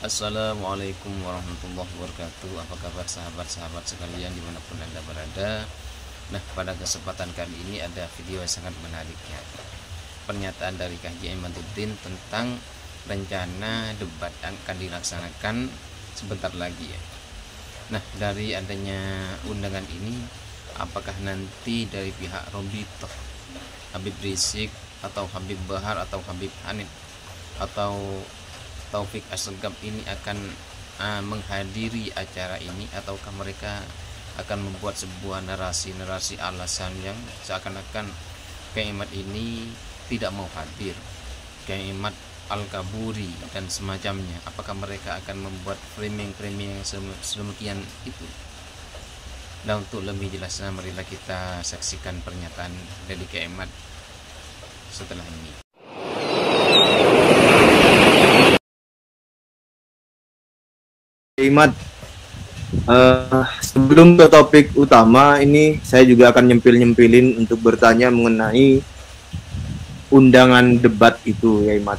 Assalamualaikum warahmatullahi wabarakatuh. Apa kabar sahabat-sahabat sekalian dimanapun Anda berada. Nah, pada kesempatan kali ini ada video yang sangat menarik ya. Pernyataan dari Haji Imaduddin tentang rencana debat yang akan dilaksanakan sebentar lagi ya. Nah, dari adanya undangan ini, apakah nanti dari pihak Robitoh, Habib Rizik atau Habib Bahar atau Habib Hanif atau Taufik Asegaf ini akan menghadiri acara ini, ataukah mereka akan membuat sebuah narasi-narasi alasan yang seakan-akan Kiai Imad ini tidak mau hadir, Kiai Imad Al-Kaburi dan semacamnya. Apakah mereka akan membuat framing-framing yang sedemikian itu? Dan untuk lebih jelasnya, marilah kita saksikan pernyataan dari Kiai Imad setelah ini. Imad, sebelum ke topik utama ini, saya juga akan nyempil-nyempilin untuk bertanya mengenai undangan debat itu ya Imad.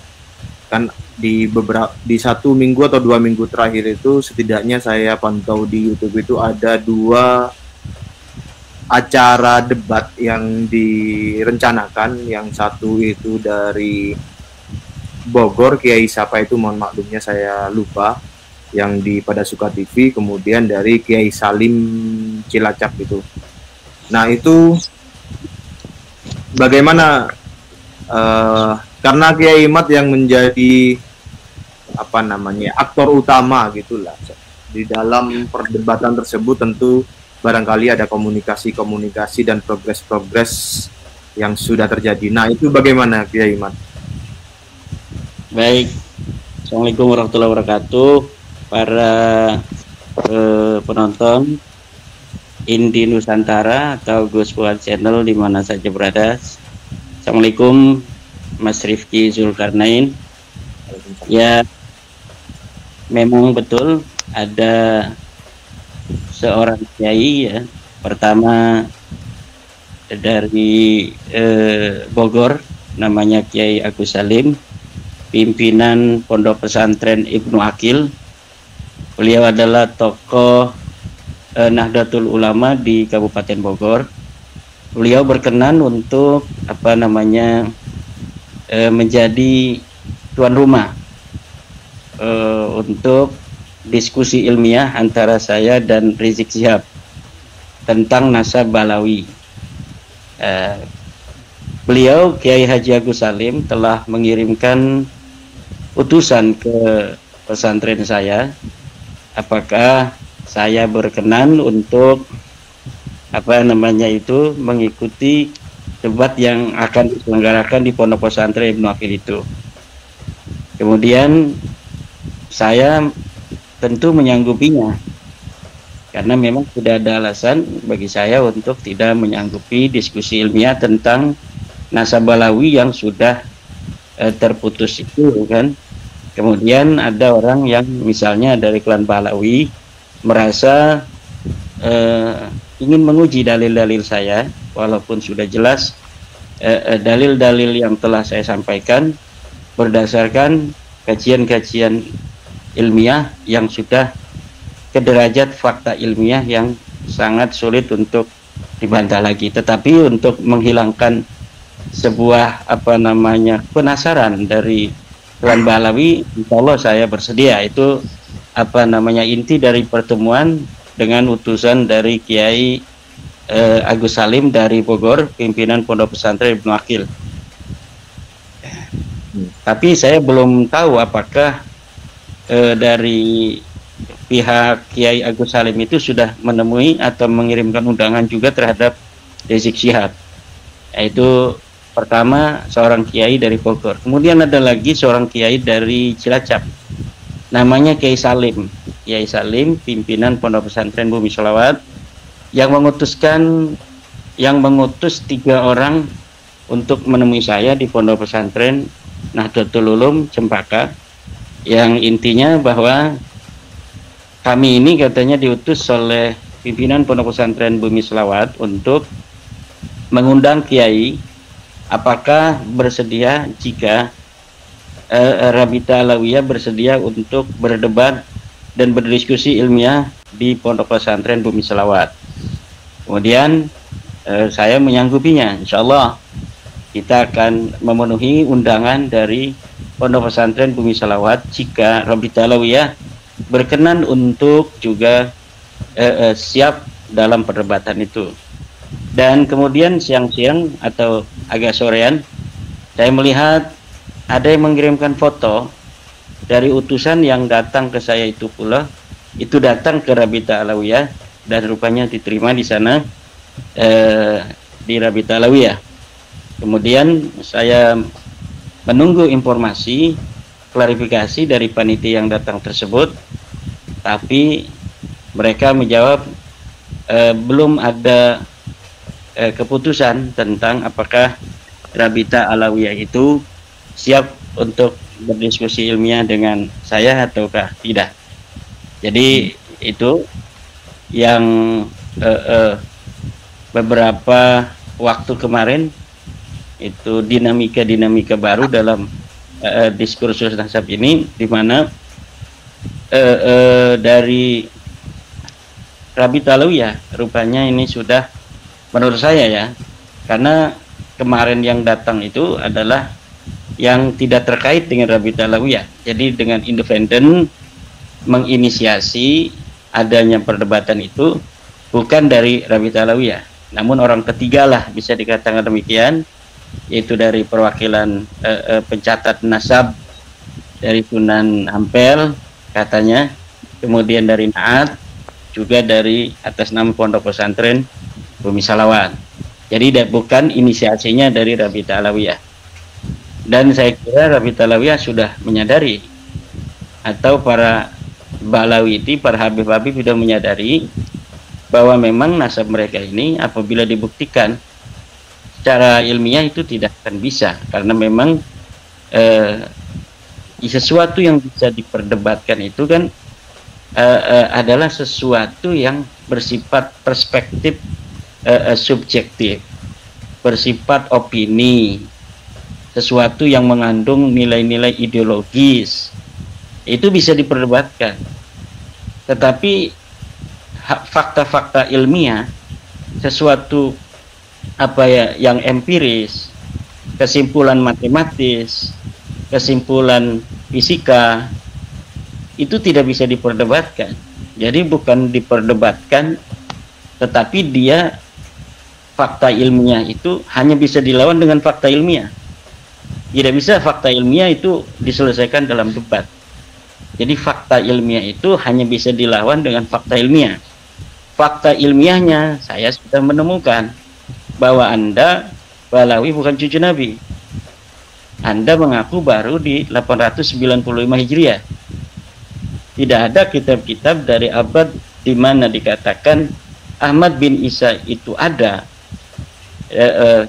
Kan di 1 minggu atau 2 minggu terakhir itu setidaknya saya pantau di YouTube itu ada 2 acara debat yang direncanakan. Yang satu itu dari Bogor, Kiai siapa itu, mohon maklumnya saya lupa, yang di Padasuka TV, kemudian dari Kiai Salim Cilacap itu. Nah itu bagaimana, karena Kiai Imad yang menjadi aktor utama gitulah di dalam perdebatan tersebut, tentu barangkali ada komunikasi dan progres yang sudah terjadi. Nah itu bagaimana Kiai Imad? Baik, Assalamualaikum warahmatullahi wabarakatuh. Para penonton Indi Nusantara atau Gospel Channel di mana saja berada. Assalamualaikum Mas Rifki Zulkarnain. Ya, memang betul ada seorang kiai ya. Pertama dari Bogor, namanya Kiai Agus Salim, pimpinan Pondok Pesantren Ibnu Aqil. Beliau adalah tokoh Nahdlatul Ulama di Kabupaten Bogor. Beliau berkenan untuk menjadi tuan rumah untuk diskusi ilmiah antara saya dan Rizik Syihab tentang Nasab Balawi. Beliau Kiai Haji Agus Salim telah mengirimkan utusan ke pesantren saya, apakah saya berkenan untuk mengikuti debat yang akan diselenggarakan di Pondok Pesantren Ibnu Aqil itu. Kemudian saya tentu menyanggupinya, karena memang tidak ada alasan bagi saya untuk tidak menyanggupi diskusi ilmiah tentang Nasab Balawi yang sudah terputus itu kan. Kemudian ada orang yang misalnya dari klan Balawi merasa ingin menguji dalil-dalil saya, walaupun sudah jelas dalil-dalil yang telah saya sampaikan berdasarkan kajian-kajian ilmiah yang sudah ke derajat fakta ilmiah yang sangat sulit untuk dibantah lagi. Tetapi untuk menghilangkan sebuah penasaran dari klan Balawi, insya Allah saya bersedia. Itu inti dari pertemuan dengan utusan dari Kiai Agus Salim dari Bogor, pimpinan Pondok Pesantren Ibnu Aqil. Tapi saya belum tahu apakah dari pihak Kiai Agus Salim itu sudah menemui atau mengirimkan undangan juga terhadap Rizik Syihab. Yaitu pertama seorang kiai dari Bogor, kemudian ada lagi seorang kiai dari Cilacap, namanya Kiai Salim. Kiai Salim, pimpinan Pondok Pesantren Bumi Sholawat, yang mengutus 3 orang untuk menemui saya di Pondok Pesantren Nahdlatul Ulum Cempaka, yang intinya bahwa kami ini katanya diutus oleh pimpinan Pondok Pesantren Bumi Sholawat untuk mengundang kiai apakah bersedia jika Rabita Alawiyah bersedia untuk berdebat dan berdiskusi ilmiah di Pondok Pesantren Bumi Selawat. Kemudian saya menyanggupinya, insya Allah kita akan memenuhi undangan dari Pondok Pesantren Bumi Selawat jika Rabita Alawiyah berkenan untuk juga siap dalam perdebatan itu. Dan kemudian siang-siang atau agak sorean, saya melihat ada yang mengirimkan foto dari utusan yang datang ke saya itu pula, itu datang ke Rabita Alawiyah dan rupanya diterima di sana di Rabita Alawiyah. Kemudian saya menunggu informasi klarifikasi dari panitia yang datang tersebut, tapi mereka menjawab belum ada keputusan tentang apakah Rabita Alawiyah itu siap untuk berdiskusi ilmiah dengan saya ataukah tidak. Jadi itu yang beberapa waktu kemarin itu dinamika baru dalam diskursus nasab ini, di mana dari Rabita Alawiyah rupanya ini sudah, menurut saya ya, karena kemarin yang datang itu adalah yang tidak terkait dengan Rabita Alawiyah, jadi dengan independen menginisiasi adanya perdebatan itu bukan dari Rabita Alawiyah, namun orang ketiga lah bisa dikatakan demikian, yaitu dari perwakilan pencatat nasab dari Sunan Ampel katanya, kemudian dari Naat, juga dari atas nama Pondok Pesantren Bumi Selawat. Jadi bukan inisiasinya dari Rabita Alawiyah. Dan saya kira Rabita Alawiyah sudah menyadari, atau para Balawiti, para Habib-Habib sudah menyadari bahwa memang nasab mereka ini apabila dibuktikan secara ilmiah itu tidak akan bisa, karena memang sesuatu yang bisa diperdebatkan itu kan adalah sesuatu yang bersifat perspektif subjektif, bersifat opini, sesuatu yang mengandung nilai-nilai ideologis, itu bisa diperdebatkan. Tetapi fakta-fakta ilmiah, sesuatu yang empiris, kesimpulan matematis, kesimpulan fisika, itu tidak bisa diperdebatkan. Jadi bukan diperdebatkan, tetapi dia fakta ilmiah itu hanya bisa dilawan dengan fakta ilmiah. Tidak bisa fakta ilmiah itu diselesaikan dalam debat. Jadi fakta ilmiah itu hanya bisa dilawan dengan fakta ilmiah. Fakta ilmiahnya saya sudah menemukan bahwa Anda Balawi bukan cucu Nabi. Anda mengaku baru di 895 Hijriah. Tidak ada kitab-kitab dari abad di mana dikatakan Ahmad bin Isa itu ada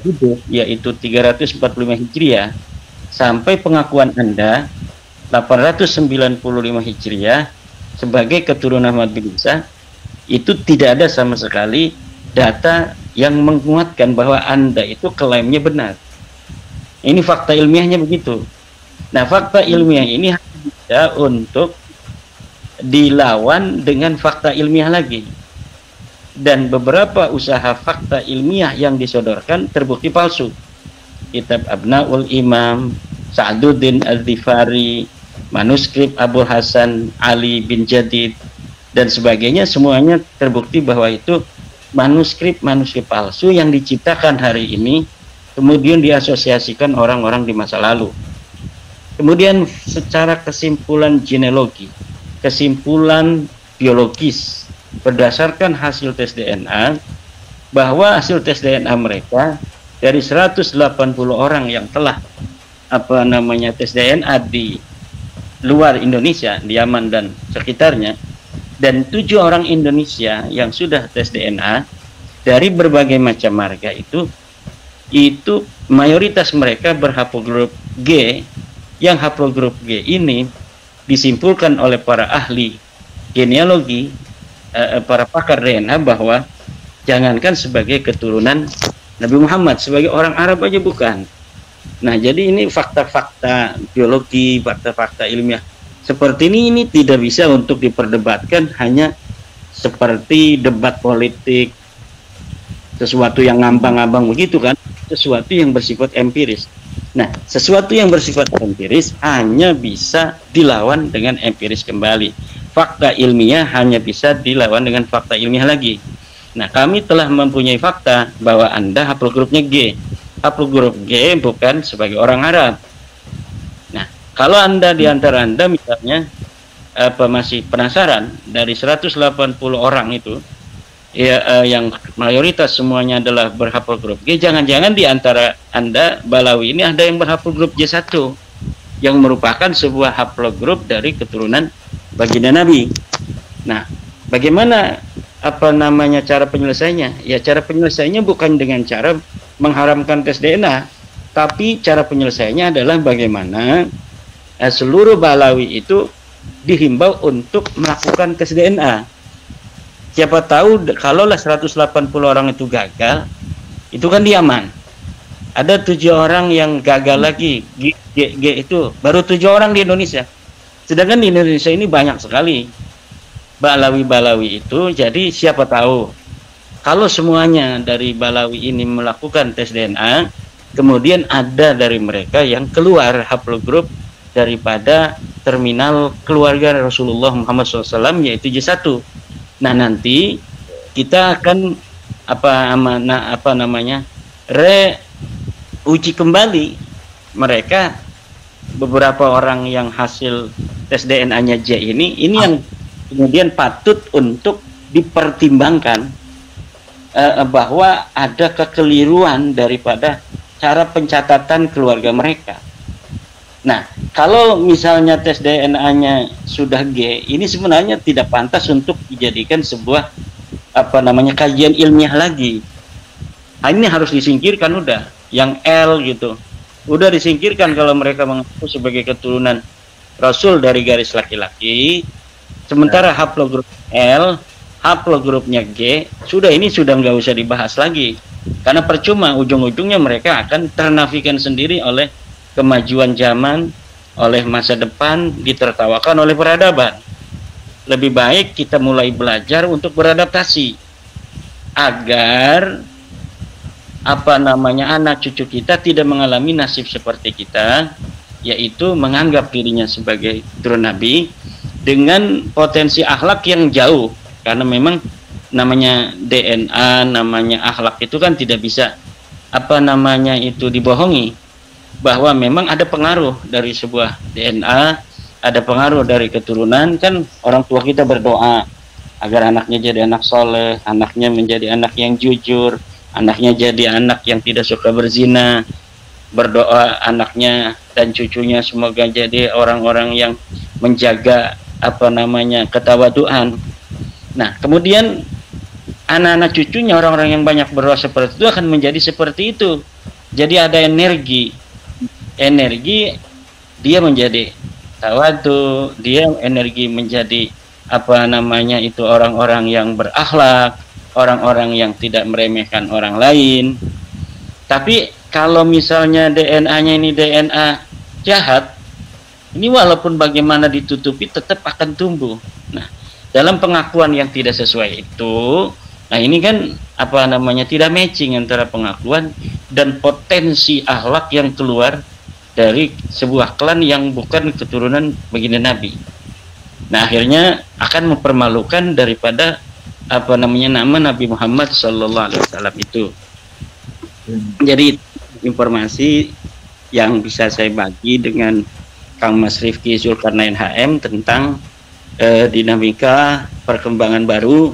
hidup, yaitu 345 Hijriah, sampai pengakuan Anda 895 Hijriah sebagai keturunan Ahmad bin Isa, itu tidak ada sama sekali data yang menguatkan bahwa Anda itu klaimnya benar. Ini fakta ilmiahnya begitu. Nah, fakta ilmiah ini bisa untuk dilawan dengan fakta ilmiah lagi. Dan beberapa usaha fakta ilmiah yang disodorkan terbukti palsu. Kitab Abnaul Imam, Sa'duddin Al-Dhifari, manuskrip Abu Hasan Ali bin Jadid, dan sebagainya, semuanya terbukti bahwa itu manuskrip palsu yang diciptakan hari ini, kemudian diasosiasikan orang-orang di masa lalu. Kemudian secara kesimpulan genealogi, kesimpulan biologis, berdasarkan hasil tes DNA, bahwa hasil tes DNA mereka dari 180 orang yang telah tes DNA di luar Indonesia, di Yaman dan sekitarnya, dan 7 orang Indonesia yang sudah tes DNA dari berbagai macam marga, itu mayoritas mereka berhaplogrup G, yang haplogrup G ini disimpulkan oleh para ahli genealogi, para pakar DNA, bahwa jangankan sebagai keturunan Nabi Muhammad, sebagai orang Arab aja bukan. Nah, jadi ini fakta-fakta biologi, fakta-fakta ilmiah seperti ini tidak bisa untuk diperdebatkan hanya seperti debat politik, sesuatu yang ngambang-ngambang begitu kan, sesuatu yang bersifat empiris. Nah, sesuatu yang bersifat empiris hanya bisa dilawan dengan empiris kembali. Fakta ilmiah hanya bisa dilawan dengan fakta ilmiah lagi. Nah, kami telah mempunyai fakta bahwa Anda haplogrupnya G. Haplogrup G bukan sebagai orang Arab. Nah, kalau Anda di antara Anda misalnya masih penasaran dari 180 orang itu ya, yang mayoritas semuanya adalah berhaplogrup G, jangan-jangan di antara Anda Balawi ini ada yang berhaplogrup J1 yang merupakan sebuah haplogrup dari keturunan baginda Nabi. Nah, bagaimana cara penyelesaiannya? Ya, cara penyelesaiannya bukan dengan cara mengharamkan tes DNA, tapi cara penyelesaiannya adalah bagaimana seluruh Balawi itu dihimbau untuk melakukan tes DNA. Siapa tahu kalaulah 180 orang itu gagal, itu kan dia aman. Ada 7 orang yang gagal lagi, G itu baru 7 orang di Indonesia. Sedangkan di Indonesia ini banyak sekali Balawi-Balawi itu. Jadi siapa tahu kalau semuanya dari Balawi ini melakukan tes DNA, kemudian ada dari mereka yang keluar haplogrup daripada terminal keluarga Rasulullah Muhammad SAW, yaitu J1. Nah, nanti kita akan uji kembali mereka, beberapa orang yang hasil tes DNA-nya J ini yang kemudian patut untuk dipertimbangkan bahwa ada kekeliruan daripada cara pencatatan keluarga mereka. Nah, kalau misalnya tes DNA-nya sudah G, ini sebenarnya tidak pantas untuk dijadikan sebuah kajian ilmiah lagi. Nah, ini harus disingkirkan udah. Yang L gitu, udah disingkirkan kalau mereka mengaku sebagai keturunan Rasul dari garis laki-laki. Sementara haplogrup L, haplogrupnya G, sudah nggak usah dibahas lagi, karena percuma, ujung-ujungnya mereka akan ternafikan sendiri oleh kemajuan zaman, oleh masa depan, ditertawakan oleh peradaban. Lebih baik kita mulai belajar untuk beradaptasi agar anak cucu kita tidak mengalami nasib seperti kita, yaitu menganggap dirinya sebagai turun Nabi dengan potensi akhlak yang jauh. Karena memang namanya DNA, namanya akhlak itu kan tidak bisa dibohongi, bahwa memang ada pengaruh dari sebuah DNA, ada pengaruh dari keturunan. Kan orang tua kita berdoa agar anaknya jadi anak soleh, anaknya menjadi anak yang jujur, anaknya jadi anak yang tidak suka berzina, berdoa anaknya dan cucunya semoga jadi orang-orang yang menjaga ketawaduan. Nah, kemudian anak-anak cucunya, orang-orang yang banyak berdoa seperti itu akan menjadi seperti itu. Jadi ada energi dia menjadi tawadu, dia energi menjadi orang-orang yang berakhlak, orang-orang yang tidak meremehkan orang lain. Tapi kalau misalnya DNA-nya ini DNA jahat, ini walaupun bagaimana ditutupi tetap akan tumbuh. Nah, dalam pengakuan yang tidak sesuai itu, nah ini kan tidak matching antara pengakuan dan potensi akhlak yang keluar dari sebuah klan yang bukan keturunan baginda Nabi. Nah, akhirnya akan mempermalukan daripada nama Nabi Muhammad SAW itu. Jadi informasi yang bisa saya bagi dengan Kang Mas Rifki Zulkarnain HM tentang dinamika perkembangan baru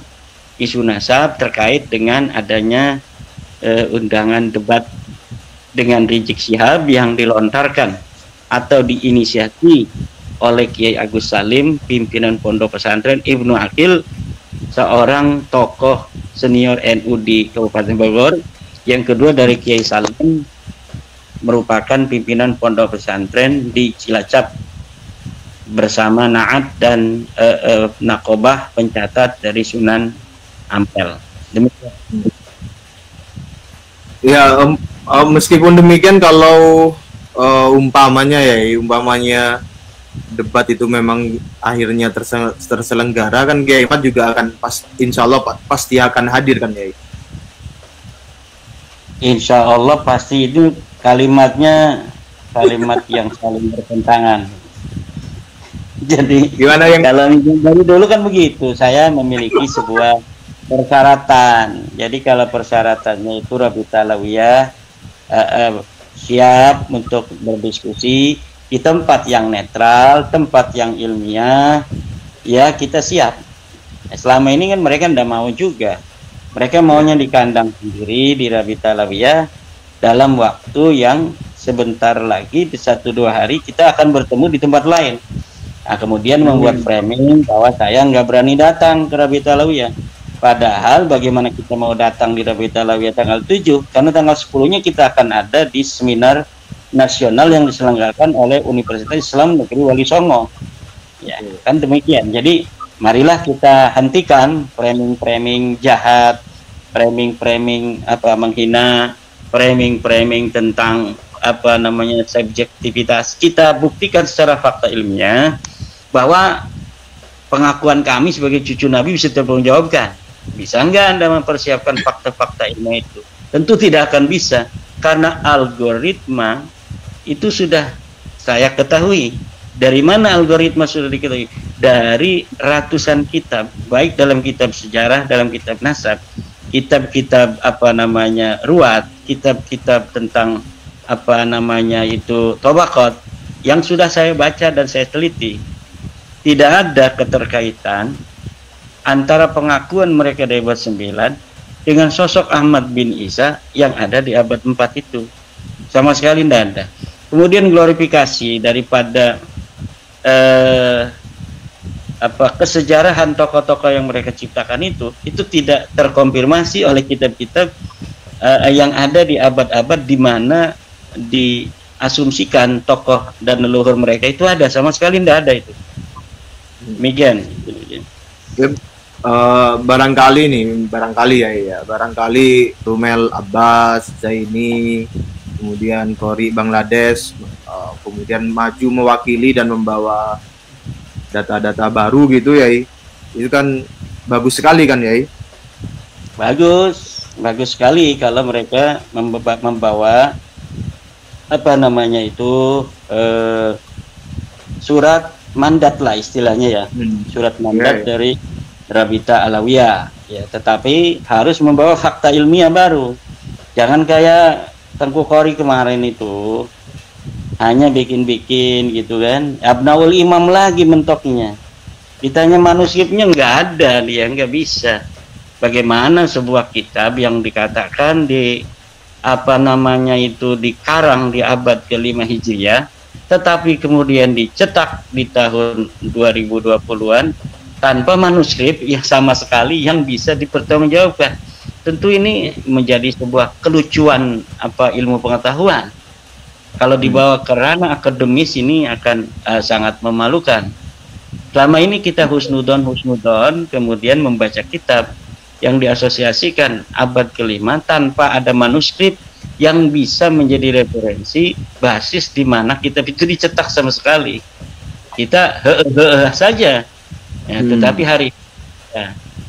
isu nasab terkait dengan adanya undangan debat dengan Rizik Syihab yang dilontarkan atau diinisiasi oleh Kiai Agus Salim, pimpinan Pondok Pesantren Ibnu Aqil, seorang tokoh senior NU di Kabupaten Bogor. Yang kedua dari Kiai Salim, merupakan pimpinan Pondok Pesantren di Cilacap bersama Naat dan Nakobah pencatat dari Sunan Ampel. Demikian. Ya, meskipun demikian, kalau umpamanya umpamanya debat itu memang akhirnya terselenggara kan Kiai Mat juga akan insya Allah pasti akan hadir kan Kiai? Insya Allah pasti. Itu kalimatnya kalimat yang saling bertentangan. Jadi gimana yang kalau dari dulu kan begitu, saya memiliki sebuah persyaratan. Jadi kalau persyaratannya itu Rabita Alawiyah siap untuk berdiskusi di tempat yang netral, tempat yang ilmiah, ya kita siap. Selama ini kan mereka tidak mau juga. Mereka maunya di kandang sendiri, di Rabita Alawiyah, dalam waktu yang sebentar lagi, di 1-2 hari kita akan bertemu di tempat lain. Nah, kemudian membuat framing bahwa saya nggak berani datang ke Rabita Alawiyah. Padahal bagaimana kita mau datang di Rabita Alawiyah tanggal 7, karena tanggal 10-nya kita akan ada di seminar nasional yang diselenggarakan oleh Universitas Islam Negeri Wali Songo. Ya, kan demikian. Jadi marilah kita hentikan framing-framing jahat, framing-framing menghina, framing-framing tentang subjektivitas. Kita buktikan secara fakta ilmiah bahwa pengakuan kami sebagai cucu Nabi bisa dipertanggungjawabkan. Bisa enggak Anda mempersiapkan fakta-fakta ilmiah itu? Tentu tidak akan bisa, karena algoritma itu sudah saya ketahui. Dari mana algoritma sudah diketahui? Dari ratusan kitab, baik dalam kitab sejarah, dalam kitab nasab, kitab-kitab ruwat, kitab-kitab tentang tobaqat yang sudah saya baca dan saya teliti. Tidak ada keterkaitan antara pengakuan mereka dari abad 9 dengan sosok Ahmad bin Isa yang ada di abad 4 itu. Sama sekali tidak ada. Kemudian glorifikasi daripada kesejarahan tokoh-tokoh yang mereka ciptakan itu tidak terkonfirmasi oleh kitab-kitab yang ada di abad-abad di mana diasumsikan tokoh dan leluhur mereka itu ada. Sama sekali tidak ada itu. Demikian. Barangkali Rumel Abbas Zaini, kemudian Kori Bangladesh, kemudian maju mewakili dan membawa data-data baru gitu itu kan bagus sekali kan bagus sekali kalau mereka membawa surat mandat lah istilahnya ya, surat mandat dari Rabita Alawiyah ya, tetapi harus membawa fakta ilmiah baru. Jangan kayak Tengku Kori kemarin itu hanya bikin-bikin gitu kan, Abnaul Imam lagi mentoknya. Ditanya manuskripnya nggak ada, dia nggak bisa. Bagaimana sebuah kitab yang dikatakan dikarang di abad ke-5 Hijriah, tetapi kemudian dicetak di tahun 2020-an tanpa manuskrip yang sama sekali yang bisa dipertanggungjawabkan. Tentu ini menjadi sebuah kelucuan ilmu pengetahuan. Kalau dibawa ke ranah akademis ini akan sangat memalukan. Selama ini kita husnudon, kemudian membaca kitab yang diasosiasikan abad ke-5 tanpa ada manuskrip yang bisa menjadi referensi basis di mana kitab itu dicetak sama sekali. Kita saja. Ya, tetapi hari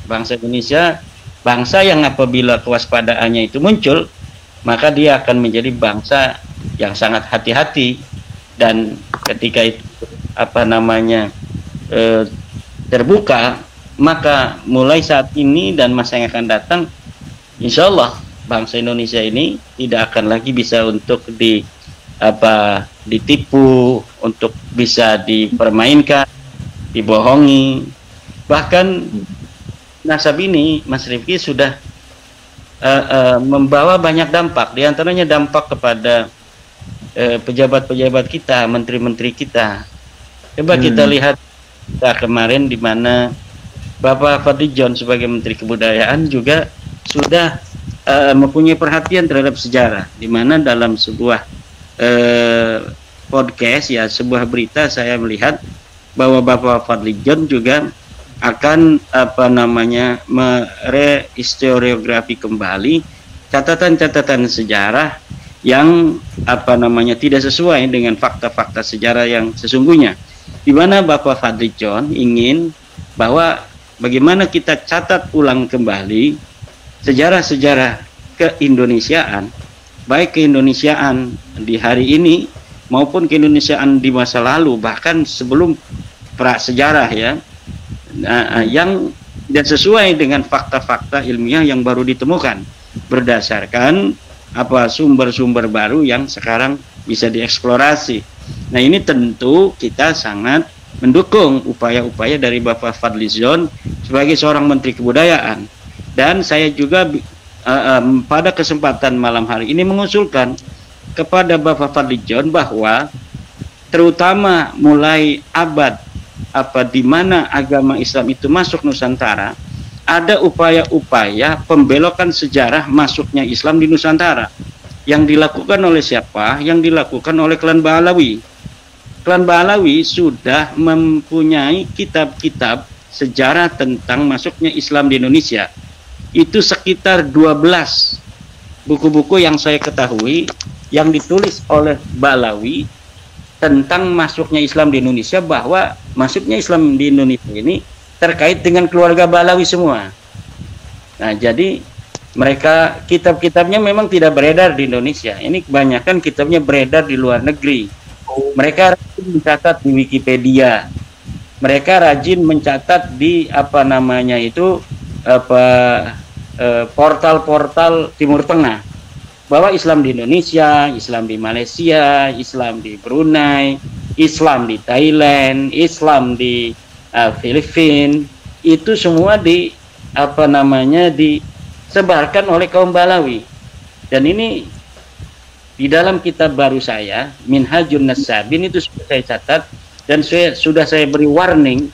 bangsa Indonesia, bangsa yang apabila kewaspadaannya itu muncul, maka dia akan menjadi bangsa yang sangat hati-hati, dan ketika itu terbuka, maka mulai saat ini dan masa yang akan datang, insya Allah bangsa Indonesia ini tidak akan lagi bisa untuk ditipu, untuk bisa dipermainkan, dibohongi. Bahkan nasab ini, Mas Rifki, sudah membawa banyak dampak. Di antaranya dampak kepada pejabat-pejabat kita, menteri-menteri kita. Coba kita lihat kemarin di mana Bapak Fadlijon sebagai Menteri Kebudayaan juga sudah mempunyai perhatian terhadap sejarah, di mana dalam sebuah podcast sebuah berita saya melihat bahwa Bapak Fadlijon juga akan merehistoriografi kembali catatan-catatan sejarah yang apa namanya tidak sesuai dengan fakta-fakta sejarah yang sesungguhnya, di mana Bapak Fadli John ingin bahwa bagaimana kita catat ulang kembali sejarah-sejarah keindonesiaan, baik keindonesiaan di hari ini maupun keindonesiaan di masa lalu, bahkan sebelum prasejarah ya, yang tidak sesuai dengan fakta-fakta ilmiah yang baru ditemukan berdasarkan apa sumber-sumber baru yang sekarang bisa dieksplorasi. Nah, ini tentu kita sangat mendukung upaya-upaya dari Bapak Fadli John sebagai seorang Menteri Kebudayaan. Dan saya juga pada kesempatan malam hari ini mengusulkan kepada Bapak Fadli John bahwa terutama mulai abad di mana agama Islam itu masuk Nusantara, ada upaya-upaya pembelokan sejarah masuknya Islam di Nusantara yang dilakukan oleh siapa? Yang dilakukan oleh klan Ba'alawi. Klan Ba'alawi sudah mempunyai kitab-kitab sejarah tentang masuknya Islam di Indonesia. Itu sekitar 12 buku-buku yang saya ketahui yang ditulis oleh Ba'alawi tentang masuknya Islam di Indonesia, bahwa masuknya Islam di Indonesia ini terkait dengan keluarga Ba'alawi semua. Nah, jadi mereka kitab-kitabnya memang tidak beredar di Indonesia. Ini kebanyakan kitabnya beredar di luar negeri. Mereka rajin mencatat di Wikipedia. Mereka rajin mencatat di portal-portal Timur Tengah, bahwa Islam di Indonesia, Islam di Malaysia, Islam di Brunei, Islam di Thailand, Islam di Filipina, itu semua disebarkan oleh kaum Ba'alawi. Dan ini di dalam kitab baru saya, Minhajun Nasabin, itu sudah saya catat dan sudah saya beri warning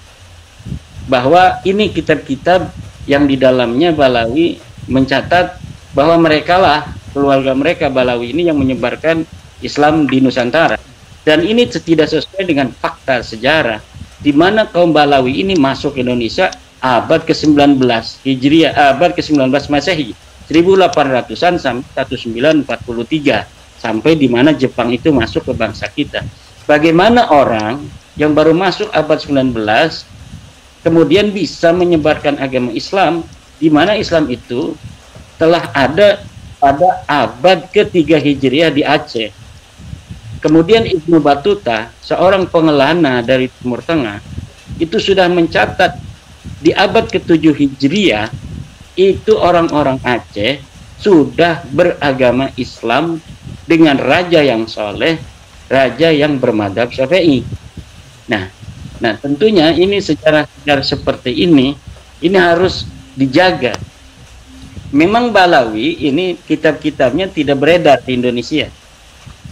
bahwa ini kitab-kitab yang di dalamnya Ba'alawi mencatat bahwa merekalah, keluarga mereka Ba'alawi ini yang menyebarkan Islam di Nusantara. Dan ini tidak sesuai dengan fakta sejarah, di mana kaum Ba'alawi ini masuk Indonesia abad ke-19 Hijriah, abad ke-19 Masehi, 1800-an sampai 1943, sampai di mana Jepang itu masuk ke bangsa kita. Bagaimana orang yang baru masuk abad 19 kemudian bisa menyebarkan agama Islam, di mana Islam itu telah ada pada abad ke-3 Hijriah di Aceh. Kemudian Ibnu Battuta, seorang pengelana dari Timur Tengah, itu sudah mencatat di abad ke-7 Hijriah itu orang-orang Aceh sudah beragama Islam dengan raja yang soleh, raja yang bermadzhab Syafi'i. Nah, tentunya ini sejarah-sejarah seperti ini harus dijaga. Memang Ba'alawi ini kitab-kitabnya tidak beredar di Indonesia,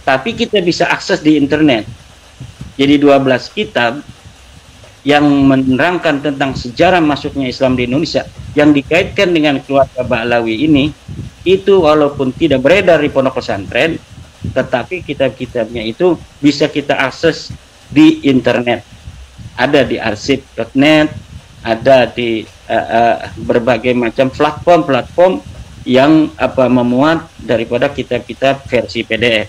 tapi kita bisa akses di internet. Jadi 12 kitab yang menerangkan tentang sejarah masuknya Islam di Indonesia yang dikaitkan dengan keluarga Ba'alawi ini, itu walaupun tidak beredar di pondok pesantren, tetapi kitab-kitabnya itu bisa kita akses di internet. Ada di arsip.net, ada di berbagai macam platform yang memuat daripada kitab-kitab versi PDF.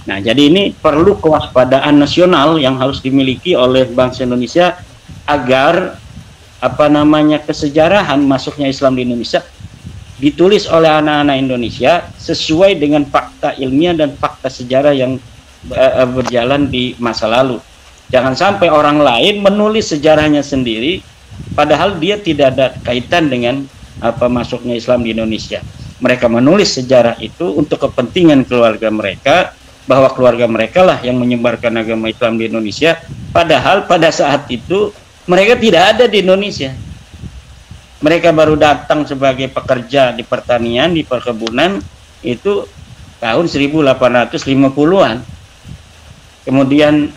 Nah, jadi ini perlu kewaspadaan nasional yang harus dimiliki oleh bangsa Indonesia agar kesejarahan masuknya Islam di Indonesia ditulis oleh anak-anak Indonesia sesuai dengan fakta ilmiah dan fakta sejarah yang berjalan di masa lalu. Jangan sampai orang lain menulis sejarahnya sendiri, padahal dia tidak ada kaitan dengan masuknya Islam di Indonesia. Mereka menulis sejarah itu untuk kepentingan keluarga mereka, bahwa keluarga mereka lah yang menyebarkan agama Islam di Indonesia, padahal pada saat itu mereka tidak ada di Indonesia. Mereka baru datang sebagai pekerja di pertanian, di perkebunan, itu tahun 1850-an. Kemudian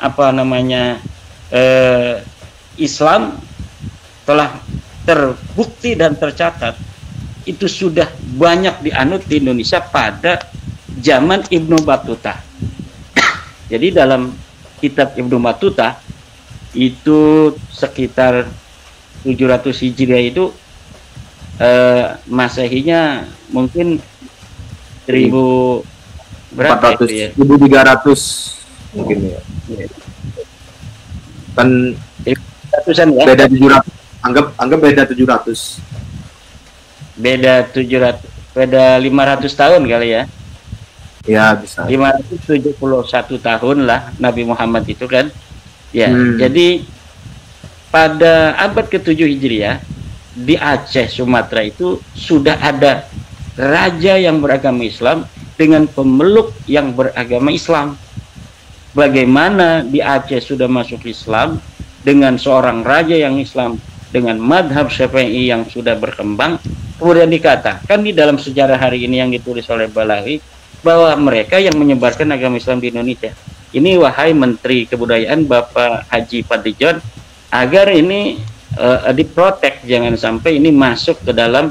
Islam telah terbukti dan tercatat itu sudah banyak dianut di Indonesia pada zaman Ibnu Battuta. Jadi dalam kitab Ibnu Battuta itu sekitar 700 Hijriah itu Masehinya mungkin 1000 Berapa itu ya? 400, 1.300 mungkin ya. Kan Ratusan ya? beda 700. Anggap beda 700. Beda 700, beda 500 tahun kali ya. Ya, bisa. 571 tahun lah Nabi Muhammad itu kan. Ya, jadi pada abad ke-7 Hijriah di Aceh, Sumatera itu sudah ada raja yang beragama Islam dengan pemeluk yang beragama Islam. Bagaimana di Aceh sudah masuk Islam dengan seorang raja yang Islam dengan madhab Syafi'i yang sudah berkembang, kemudian dikatakan di dalam sejarah hari ini yang ditulis oleh Balawi bahwa mereka yang menyebarkan agama Islam di Indonesia. Ini wahai Menteri Kebudayaan Bapak Haji Fadlijon, agar ini diprotek, jangan sampai ini masuk ke dalam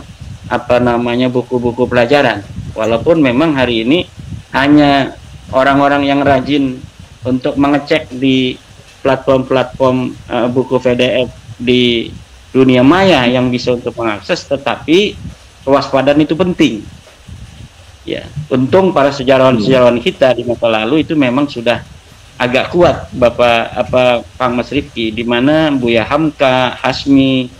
buku-buku pelajaran. Walaupun memang hari ini hanya orang-orang yang rajin untuk mengecek di platform-platform buku PDF di dunia maya yang bisa untuk mengakses, tetapi kewaspadaan itu penting. Ya, untung para sejarawan-sejarawan kita di masa lalu itu memang sudah agak kuat, Kang Mas Rifki, di mana Buya Hamka, Hasmi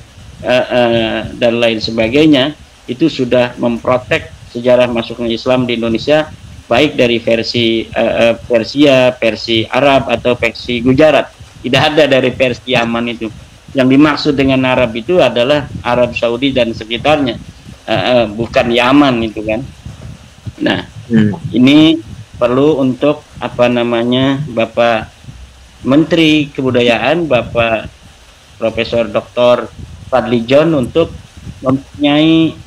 dan lain sebagainya itu sudah memprotek sejarah masuknya Islam di Indonesia, baik dari versi Persia, versi Arab atau versi Gujarat. Tidak ada dari versi Yaman itu. Yang dimaksud dengan Arab itu adalah Arab Saudi dan sekitarnya, bukan Yaman itu kan. Nah, ini perlu untuk Bapak Menteri Kebudayaan, Bapak Profesor Dr. Fadlijon untuk mempunyai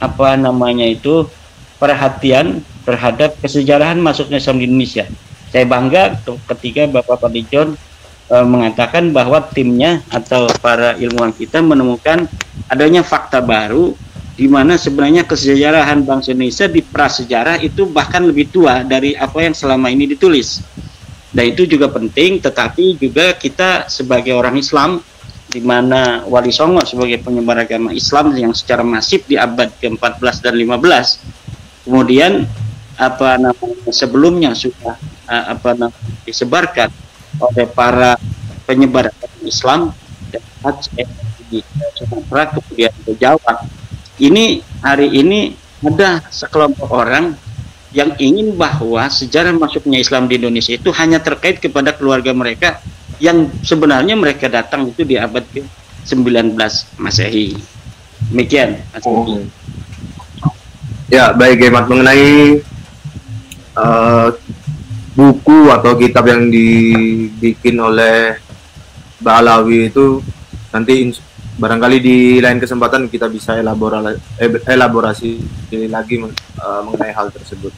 perhatian terhadap kesejarahan masuknya Islam di Indonesia. Saya bangga ketika Bapak Fadlijon mengatakan bahwa timnya atau para ilmuwan kita menemukan adanya fakta baru di mana sebenarnya kesejarahan bangsa Indonesia di prasejarah itu bahkan lebih tua dari apa yang selama ini ditulis. Dan itu juga penting, tetapi juga kita sebagai orang Islam, di mana Wali Songo sebagai penyebar agama Islam yang secara masif di abad ke-14 dan 15, kemudian sebelumnya sudah disebarkan oleh para penyebar Islam dan Aceh di Sumatera kemudian ke Jawa. Ini hari ini ada sekelompok orang yang ingin bahwa sejarah masuknya Islam di Indonesia itu hanya terkait kepada keluarga mereka yang sebenarnya mereka datang itu di abad ke-19 Masehi. Demikian. Ya, baik Hemat, mengenai buku atau kitab yang dibikin oleh Balawi itu nanti barangkali di lain kesempatan kita bisa elaborasi lagi mengenai hal tersebut.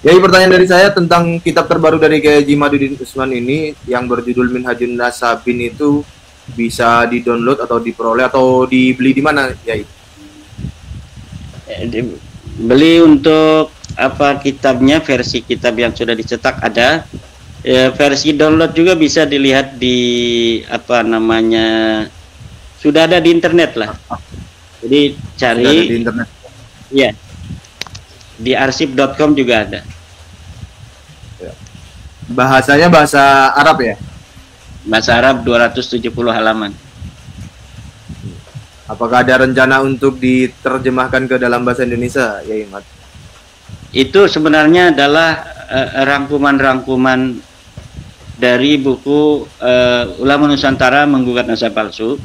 Jadi pertanyaan dari saya tentang kitab terbaru dari Kiai Haji Madudin Usman ini yang berjudul Minhajun Nasabin itu bisa di-download atau diperoleh atau dibeli di mana, Yai? Beli untuk kitabnya, versi kitab yang sudah dicetak ada. Versi download juga bisa dilihat di sudah ada di internet lah. Jadi cari di internet. Ya. Di arsip.com juga ada. Bahasanya bahasa Arab ya? Bahasa Arab 270 halaman. Apakah ada rencana untuk diterjemahkan ke dalam bahasa Indonesia, ya Imat? Itu sebenarnya adalah rangkuman-rangkuman dari buku Ulama Nusantara Menggugat Nasab Palsu,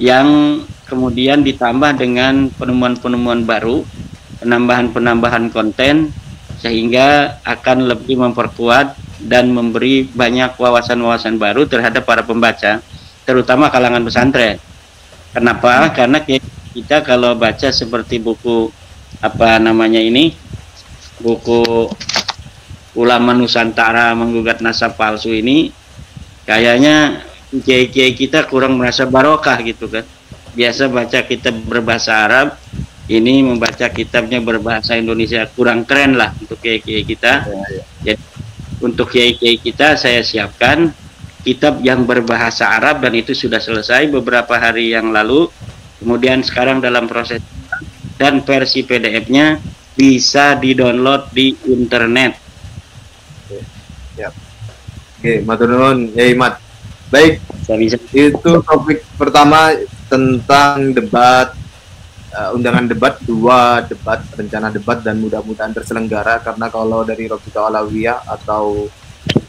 yang kemudian ditambah dengan penemuan-penemuan baru, penambahan-penambahan konten, sehingga akan lebih memperkuat dan memberi banyak wawasan-wawasan baru terhadap para pembaca, terutama kalangan pesantren. Kenapa? Karena kita kalau baca seperti buku buku Ulama Nusantara Menggugat Nasab Palsu ini, kayaknya kiai-kiai kita kurang merasa barokah gitu kan. Biasa baca kitab berbahasa Arab, ini membaca kitabnya berbahasa Indonesia, kurang keren lah untuk kiai-kiai kita. Jadi untuk kiai-kiai kita saya siapkan kitab yang berbahasa Arab, dan itu sudah selesai beberapa hari yang lalu. Kemudian sekarang dalam proses, dan versi PDF-nya bisa di-download di internet. Oke, matur nuwun Yai Mat. Baik, Saya bisa. itu topik pertama tentang debat, undangan debat, dua debat, rencana debat, dan mudah-mudahan terselenggara, karena kalau dari Robito Alawiyah atau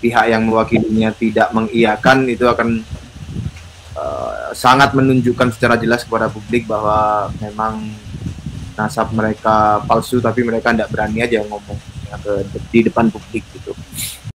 pihak yang mewakilinya tidak mengiyakan, itu akan sangat menunjukkan secara jelas kepada publik bahwa memang nasab mereka palsu, tapi mereka tidak berani aja ngomong di depan publik gitu.